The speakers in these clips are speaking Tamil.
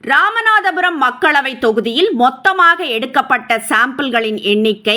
ராமநாதபுரம் மக்களவை தொகுதியில் மொத்தமாக எடுக்கப்பட்ட சாம்பிள்களின் எண்ணிக்கை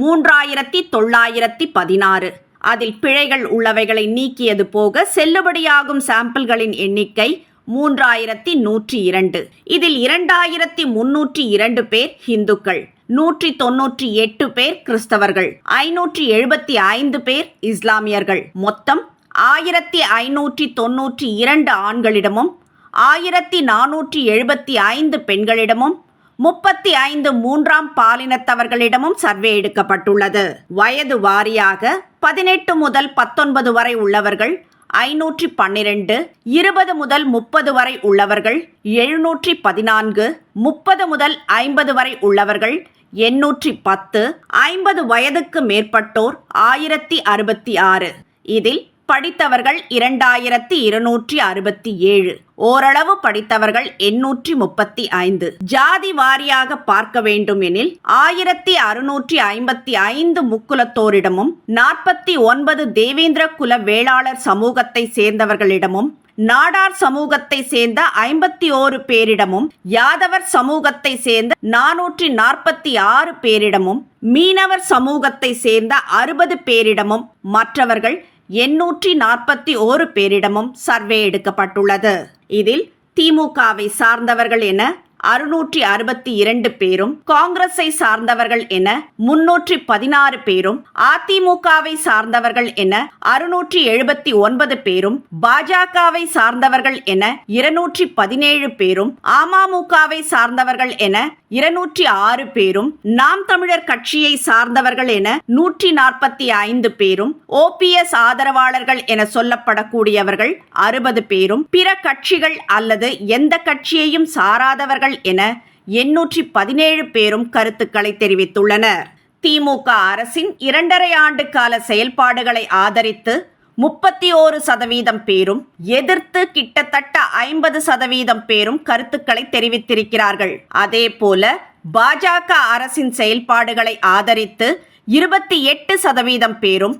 3916. அதில் பிழைகள் உள்ளவைகளை நீக்கியது போக செல்லுபடியாகும் சாம்பிள்களின் எண்ணிக்கை 3102. இதில் 2302 பேர் இந்துக்கள், 198 பேர் கிறிஸ்தவர்கள், 575 பேர் இஸ்லாமியர்கள். மொத்தம் 1592 ஆண்களிடமும் 1475 பெண்களிடமும் 35 மூன்றாம் பாலினத்தவர்களிடமும் சர்வே எடுக்கப்பட்டுள்ளது. வயது வாரியாக 18 முதல் 19 வரை உள்ளவர்கள் 512, 20 முதல் 30 வரை உள்ளவர்கள் 714, 30 முதல் 50 வரை உள்ளவர்கள் 810, 50 வயதுக்கு மேற்பட்டோர் 1066. இதில் படித்தவர்கள் 2267, ஓரளவு படித்தவர்கள் 835. ஜாதி வாரியாக பார்க்க வேண்டும் எனில் 1655 முக்குலத்தோரிடமும் 49 தேவேந்திர குல வேளாளர் சமூகத்தை சேர்ந்தவர்களிடமும், நாடார் சமூகத்தை சேர்ந்த 51 பேரிடமும், யாதவர் சமூகத்தை சேர்ந்த 446 பேரிடமும், மீனவர் சமூகத்தை சேர்ந்த 60 பேரிடமும், மற்றவர்கள் 841 பேரிடமும் சர்வே எடுக்கப்பட்டுள்ளது. இதில் திமுகவை சார்ந்தவர்கள் என 662 பேரும், காங்கிரஸை சார்ந்தவர்கள் என 316 பேரும், அதிமுகவை சார்ந்தவர்கள் என 679 பேரும், பாஜகவை சார்ந்தவர்கள் என 217 பேரும், அமமுகவை சார்ந்தவர்கள் என 206 பேரும், நாம் தமிழர் கட்சியை சார்ந்தவர்கள் என 145 பேரும், ஓபிஎஸ் ஆதரவாளர்கள் என சொல்லப்படக்கூடியவர்கள் 60 பேரும், பிற கட்சிகள் அல்லது எந்த கட்சியையும் சாராதவர்கள் என 817 பேரும் கருத்துக்களை தெரிவித்துள்ளனர். திமுக அரசின் 2.5 ஆண்டு கால செயல்பாடுகளை ஆதரித்து 31% பேரும், எதிர்த்து கிட்டத்தட்ட 50% பேரும் கருத்துக்களை தெரிவித்திருக்கிறார்கள். அதேபோல பாஜக அரசின் செயல்பாடுகளை ஆதரித்து 28% பேரும்,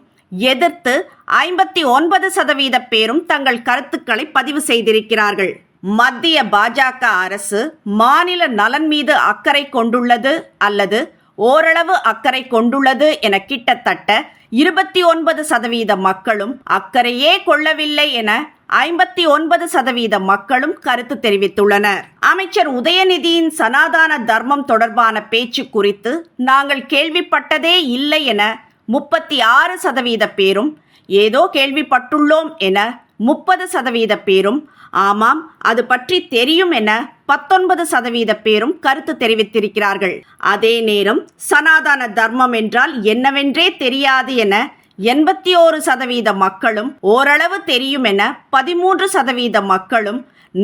எதிர்த்து 59% பேரும் தங்கள் கருத்துக்களை பதிவு செய்திருக்கிறார்கள். மத்திய பாஜக அரசு மாநில நலன் மீது அக்கறை கொண்டுள்ளது அல்லது ஓரளவு அக்கறை கொண்டுள்ளது என கிட்டத்தட்ட 29% மக்களும், அக்கறையே கொள்ளவில்லை என 59% மக்களும் கருத்து தெரிவித்துள்ளனர். அமைச்சர் உதயநிதியின் சனாதன தர்மம் தொடர்பான பேச்சு குறித்து நாங்கள் கேள்விப்பட்டதே இல்லை என 36% பேரும், ஏதோ கேள்விப்பட்டுள்ளோம் என 30% பேரும், ஆமாம் அது பற்றி தெரியும் என 19% பேரும் கருத்து தெரிவித்திருக்கிறார்கள். அதே நேரம் சனாதன தர்மம் என்றால் என்னவென்றே தெரியாது என 81% மக்களும், ஓரளவு தெரியும் என 13% மக்களும்,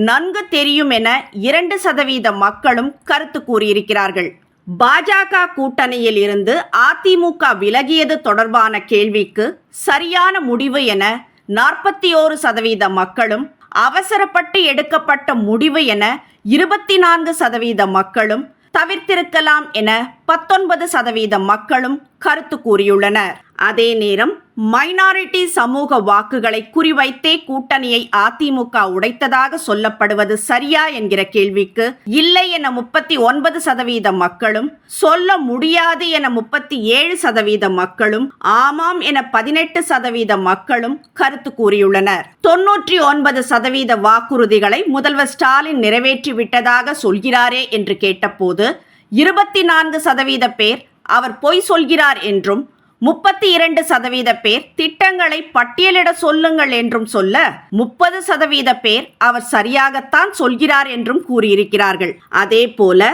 நன்கு தெரியும் என 2% மக்களும் கருத்து கூறியிருக்கிறார்கள். பாஜக கூட்டணியில் இருந்து அதிமுக விலகியது தொடர்பான கேள்விக்கு சரியான முடிவு என 41% மக்களும், அவசரப்பட்டு எடுக்கப்பட்ட முடிவு என 24% மக்களும், தவிர்த்திருக்கலாம் என 19% மக்களும் கருத்து கூறியுள்ளனர். அதே நேரம் மைனாரிட்டி சமூக வாக்குகளை குறிவைத்தே கூட்டணியை அதிமுக உடைத்ததாக சொல்லப்படுவது சரியா என்கிற கேள்விக்கு இல்லை என 39% மக்களும், சொல்ல முடியாது என 37% மக்களும், ஆமாம் என 18% மக்களும் கருத்து கூறியுள்ளனர். 99% வாக்குறுதிகளை முதல்வர் ஸ்டாலின் நிறைவேற்றிவிட்டதாக சொல்கிறாரே என்று கேட்டபோது 24% பேர் அவர் பொய் சொல்கிறார் என்றும், 32% பேர் திட்டங்களை பட்டியலிட சொல்லுங்கள் என்றும் சொல்ல, 30% பேர் அவர் சரியாகத்தான் சொல்கிறார் என்றும் கூறியிருக்கிறார்கள். அதே போல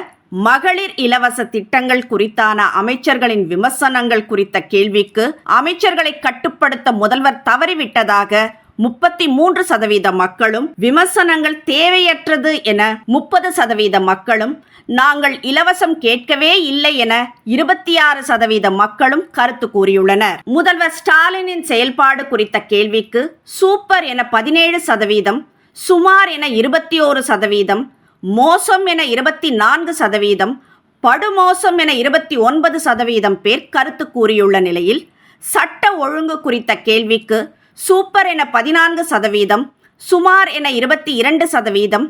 மகளிர் இலவச திட்டங்கள் குறித்தான அமைச்சர்களின் விமர்சனங்கள் குறித்த கேள்விக்கு அமைச்சர்களை கட்டுப்படுத்த முதல்வர் தவறிவிட்டதாக 33% மக்களும், விமர்சனங்கள் தேவையற்றது என 30% மக்களும், நாங்கள் இலவசம் கேட்கவே இல்லை என 26% மக்களும் கருத்து கூறியுள்ளனர். முதல்வர் ஸ்டாலினின் செயல்பாடு குறித்த கேள்விக்கு சூப்பர் என 17%, சுமார் என 21%, மோசம் என 24%, படுமோசம் என 29% பேர் கருத்து கூறியுள்ள நிலையில், சட்ட ஒழுங்கு குறித்த கேள்விக்கு சூப்பர் என 14%, சுமார் என 22%,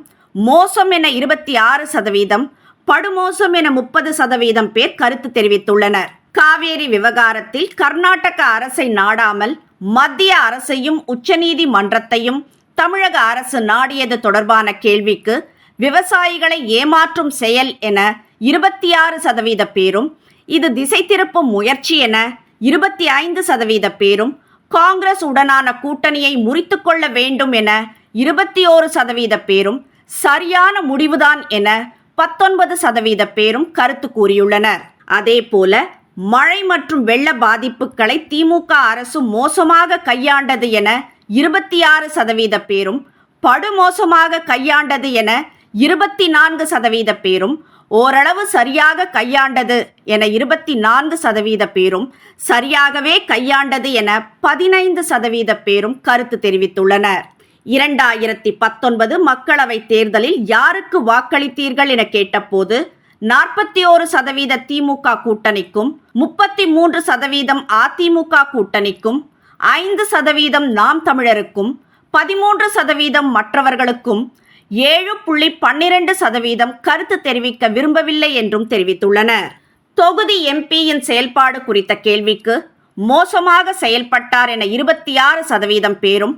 மோசம் என 26%, படுமோசம் என 30% பேர் கருத்து தெரிவித்துள்ளனர். காவேரி விவகாரத்தில் கர்நாடக அரசை நாடாமல் மத்திய அரசையும் உச்சநீதிமன்றத்தையும் தமிழக அரசு நாடியது தொடர்பான கேள்விக்கு விவசாயிகளை ஏமாற்றும் செயல் என 26% பேரும், இது திசை திருப்பும் முயற்சி என 25% பேரும், காங்கிரஸ் உடனான கூட்டணியை முறித்து கொள்ள வேண்டும் என 21% பேரும், சரியான முடிவுதான் என 19% பேரும் கருத்து கூறியுள்ளனர். அதேபோல மழை மற்றும் வெள்ள பாதிப்புகளை திமுக அரசு மோசமாக கையாண்டது என 26% பேரும், படுமோசமாக கையாண்டது என 24% பேரும், ஓரளவு சரியாக கையாண்டது என 24% பேரும், சரியாகவே கையாண்டது என 15% பேரும் கருத்து தெரிவித்துள்ளனர். 2019 மக்களவைத் தேர்தலில் யாருக்கு வாக்களித்தீர்கள் என கேட்டபோது 41% திமுக கூட்டணிக்கும், 33% அதிமுக கூட்டணிக்கும், 5% நாம் தமிழருக்கும், 13% மற்றவர்களுக்கும், 7.12% கருத்து தெரிவிக்க விரும்பவில்லை என்றும் தெரிவித்துள்ளனர். தொகுதி எம்பியின் செயல்பாடு குறித்த கேள்விக்கு மோசமாக செயல்பட்டார் என 26% பேரும்,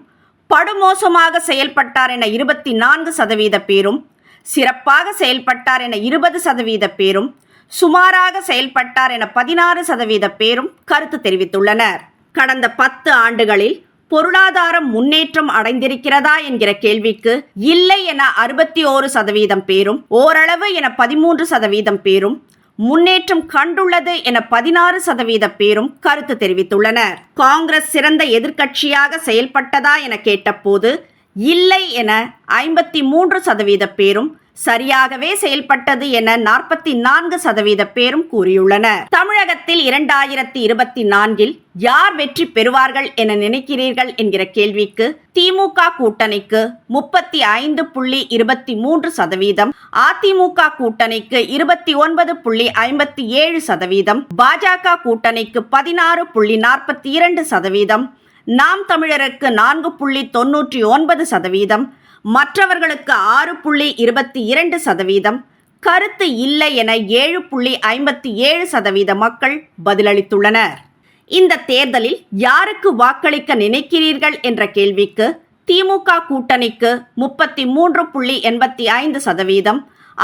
படுமோசமாக செயல்பட்டார் என 24% பேரும், சிறப்பாக செயல்பட்டார் என 20% பேரும், சுமாராக செயல்பட்டார் என 16% பேரும் கருத்து தெரிவித்துள்ளனர். கடந்த 10 ஆண்டுகளில் பொருளாதாரம் முன்னேற்றம் அடைந்திருக்கிறதா என்கிற கேள்விக்கு இல்லை என 61% பேரும், ஓரளவு என 13% பேரும், முன்னேற்றம் கண்டுள்ளது என 16% பேரும் கருத்து தெரிவித்துள்ளனர். காங்கிரஸ் சிறந்த எதிர்க்கட்சியாக செயல்பட்டதா என கேட்டபோது இல்லை என 53% பேரும், சரியாகவே செயல்பட்டது என 44% பேரும் கூறியுள்ளனர். தமிழகத்தில் 2024 யார் வெற்றி பெறுவார்கள் என நினைக்கிறீர்கள் என்கிற கேள்விக்கு திமுக கூட்டணிக்கு 35.23%, அதிமுக கூட்டணிக்கு 29.57%, பாஜக கூட்டணிக்கு 16.42%, நாம் தமிழருக்கு 4.99%, மற்றவர்களுக்கு 6.22%, கருத்து இல்லை என 7.57% மக்கள் பதிலளித்துள்ளனர். இந்த தேர்தலில் யாருக்கு வாக்களிக்க நினைக்கிறீர்கள் என்ற கேள்விக்கு திமுக கூட்டணிக்கு 33.85%,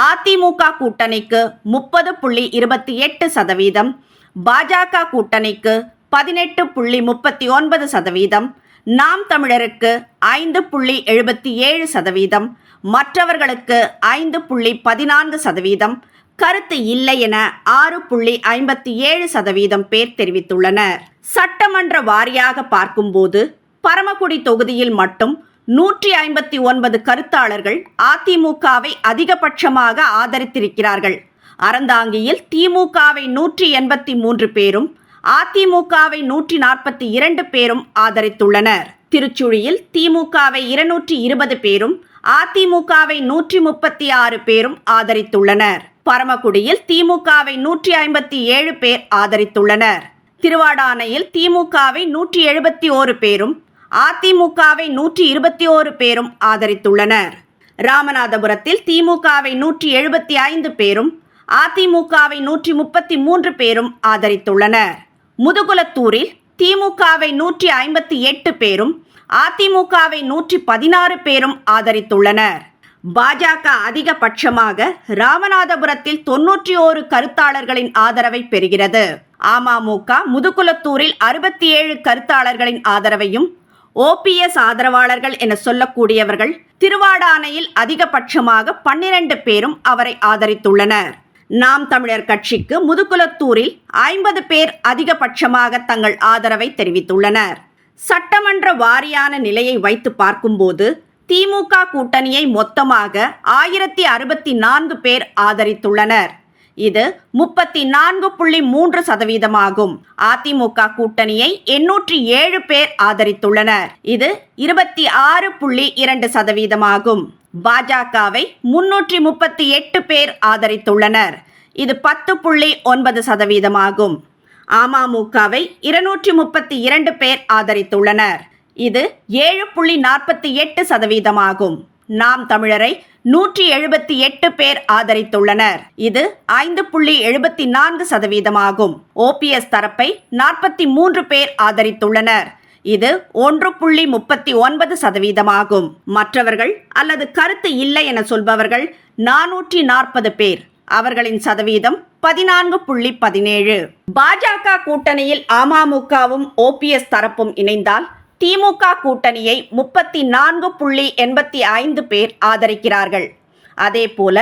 அதிமுக கூட்டணிக்கு 30.28%, பாஜக கூட்டணிக்கு 18.39%, நாம் தமிழருக்கு 5.77%, மற்றவர்களுக்கு 5.14%, கருத்து இல்லை என 6.57% பேர் தெரிவித்துள்ளனர். சட்டமன்ற வாரியாக பார்க்கும்போது பரமக்குடி தொகுதியில் மட்டும் 159 கருத்தாளர்கள் அதிமுகவை அதிகபட்சமாக ஆதரித்திருக்கிறார்கள். அறந்தாங்கியில் திமுகவை 183 பேரும், அதிமுகவை 142 பேரும் ஆதரித்துள்ளனர். திருச்சுழியில் திமுகவை 220 பேரும், அதிமுகவை 136 பேரும் ஆதரித்துள்ளனர். பரமக்குடியில் திமுகவை 157 பேர் ஆதரித்துள்ளனர். திருவாடானையில் திமுகவை 171 பேரும், அதிமுகவை 121 பேரும் ஆதரித்துள்ளனர். ராமநாதபுரத்தில் திமுகவை 175 பேரும், அதிமுகவை 133 பேரும் ஆதரித்துள்ளனர். முதுகுலத்தூரில் திமுகவை 158 பேரும், அதிமுகவை 116 பேரும் ஆதரித்துள்ளனர். பாஜக அதிகபட்சமாக ராமநாதபுரத்தில் 91 கருத்தாளர்களின் ஆதரவை பெறுகிறது. அமமுக முதுகுலத்தூரில் 67 கருத்தாளர்களின் ஆதரவையும், ஓபிஎஸ் ஆதரவாளர்கள் என சொல்லக்கூடியவர்கள் திருவாடானையில் அதிகபட்சமாக 12 பேரும் அவரை ஆதரித்துள்ளனர். நாம் தமிழர் கட்சிக்கு முதுகுலத்தூரில் 50 பேர் அதிகபட்சமாக தங்கள் ஆதரவை தெரிவித்துள்ளனர். சட்டமன்ற வாரியான நிலையை வைத்து பார்க்கும்போது திமுக கூட்டணியை மொத்தமாக 1064 பேர் ஆதரித்துள்ளனர். இது 34.3% ஆகும். அதிமுக கூட்டணியை 807 பேர் ஆதரித்துள்ளனர். இது 26.2% ஆகும். பாஜகவை 338 பேர் ஆதரித்துள்ளனர். இது 10.9% ஆகும். அமமுகவை 232 பேர் ஆதரித்துள்ளனர். இது 7.48% ஆகும். நாம் தமிழரை 178 பேர் ஆதரித்துள்ளனர். இது 5.74% ஆகும். ஓபிஎஸ் தரப்பை 43 பேர் ஆதரித்துள்ளனர். இது 1.39% ஆகும். மற்றவர்கள் அல்லது கருத்து இல்லை என சொல்பவர்கள் 440 பேர். அவர்களின் சதவீதம் 14.17. பாஜக கூட்டணியில் அமமுகவும் ஓபிஎஸ் தரப்பும் இணைந்தால் திமுக கூட்டணியை 34.85 பேர் ஆதரிக்கிறார்கள். அதேபோல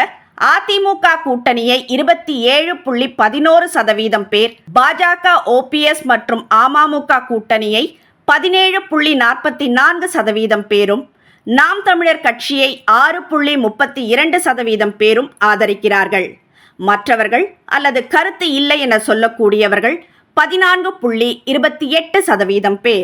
அதிமுக கூட்டணியை 27.11% பேர், பாஜக ஓபிஎஸ் மற்றும் அமமுக கூட்டணியை 17.44% பேரும், நாம் தமிழர் கட்சியை 6.32% பேரும் ஆதரிக்கிறார்கள். மற்றவர்கள் அல்லது கருத்து இல்லை என சொல்லக்கூடியவர்கள் 14.28% பேர்.